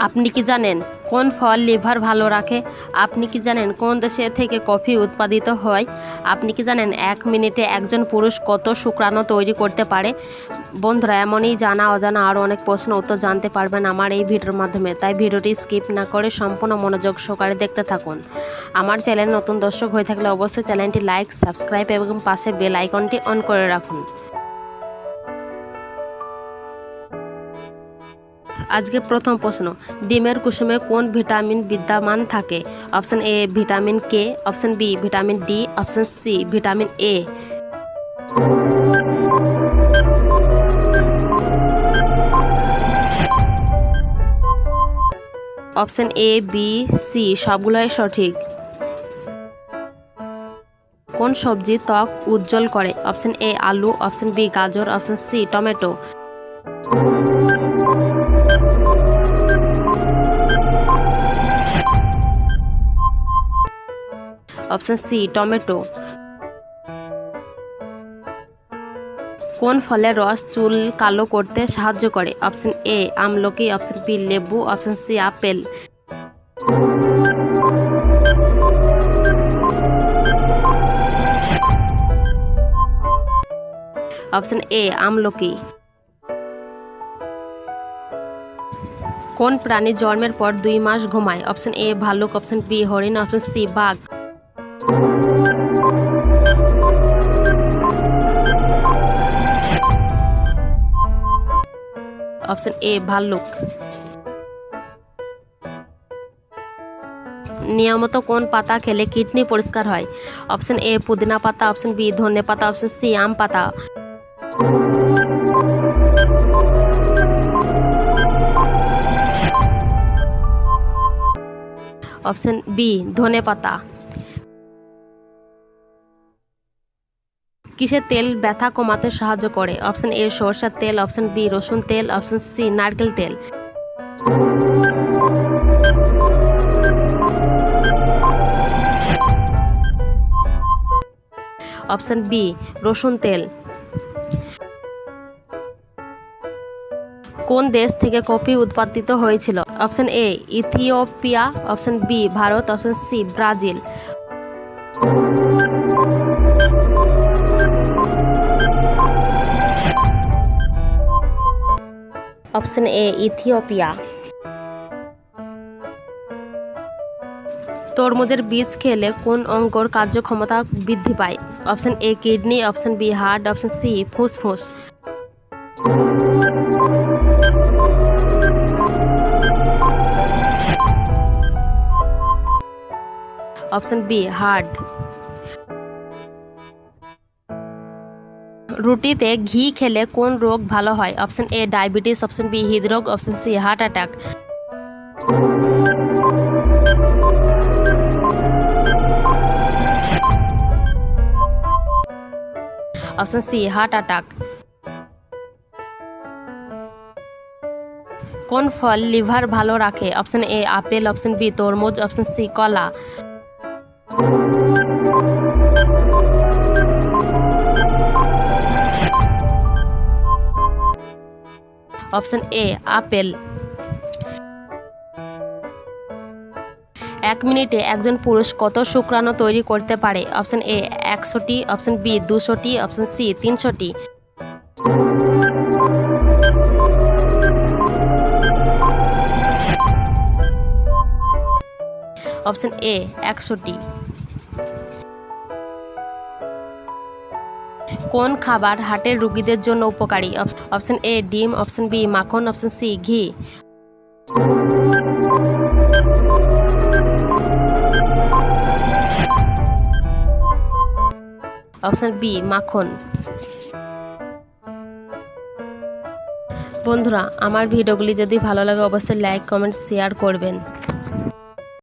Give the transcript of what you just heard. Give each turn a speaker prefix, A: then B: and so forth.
A: আপনি কি জানেন কোন ফল লিভার ভালো রাখে? আপনি কি জানেন কোন দেশে থেকে কফি উৎপাদিত হয়? আপনি কি জানেন 1 মিনিটে একজন পুরুষ কত শুক্রাণু তৈরি করতে পারে? বন্ধুরা, এমনই জানা অজানা আরও অনেক প্রশ্ন উত্তর জানতে পারবেন আমার এই ভিডিওর মাধ্যমে, তাই ভিডিওটি স্কিপ না করে সম্পূর্ণ মনোযোগ সহকারে দেখতে থাকুন। আমার চ্যানেল নতুন দর্শক হয়ে থাকলে অবশ্যই চ্যানেলটি লাইক, সাবস্ক্রাইব এবং পাশে বেল আইকনটি অন করে রাখুন। আজকের প্রথম প্রশ্ন, ডিমের কুসুমে কোন ভিটামিন বিদ্যমান থাকে? Option A vitamin K, option B vitamin D, option C vitamin A. Option A B C সবগুলোই সঠিক। কোন সবজি ত্বক উজ্জ্বল করে? অপশন এ আলু, অপশন বি গাজর, option C tomato. Option C tomato. কোন ফলের রস চুল কালো করতে সাহায্য করে? অপশন এ আমলকি, অপশন বি লেবু, option C apple. Option A আমলকি। কোন প্রাণী জন্মের পর 2 মাস ঘুমায়? অপশন এ ভালুক, অপশন বি হরিণ, অপশন সি বাঘ। অপশন এ ভাল্লুক। নিয়মিত কোন পাতা খেলে কিডনি পরিষ্কার হয়? অপশন এ পুদিনা পাতা, অপশন বি ধনে পাতা, অপশন সি আম পাতা। অপশন বি ধনে পাতা। কিসের তেল ব্যথা কমাতে সাহায্য করে? অপশন এ সরষের তেল, অপশন বি রসুন তেল, অপশন সি নারকেল তেল। অপশন বি রসুন তেল। কোন দেশ থেকে কফি উৎপাদিত হয়েছিল? Option A Ethiopia, option B Bharat, option C Brazil. Option A Ethiopia. তরমুজের বীজ খেলে কোন অঙ্গর কার্যক্ষমতা বৃদ্ধি পায়? Option A kidney, option B heart, option C ফুসফুস। Option B heart. রুটিতে ঘি খেলে কোন রোগ ভালো হয়? Option A diabetes, option B হৃদরোগ, option C heart attack. Option C heart attack. কোন ফল লিভার ভালো রাখে? Option A apple, option B তরমুজ, অপশন সি কলা। Option A apple. 1 মিনিটে একজন পুরুষ কত শুক্রাণু তৈরি করতে পারে? অপশন এ 100টি, অপশন বি 200টি, অপশন সি 300টি। অপশন এ 100টি। কোন খাবার হার্টের রোগীদের জন্য উপকারী? অপশন এ ডিম, অপশন বি মাখন, অপশন সি ঘি। অপশন বি মাখন। বন্ধুরা, আমার ভিডিওগুলি যদি ভালো লাগে অবশ্যই লাইক, কমেন্ট, শেয়ার করবেন।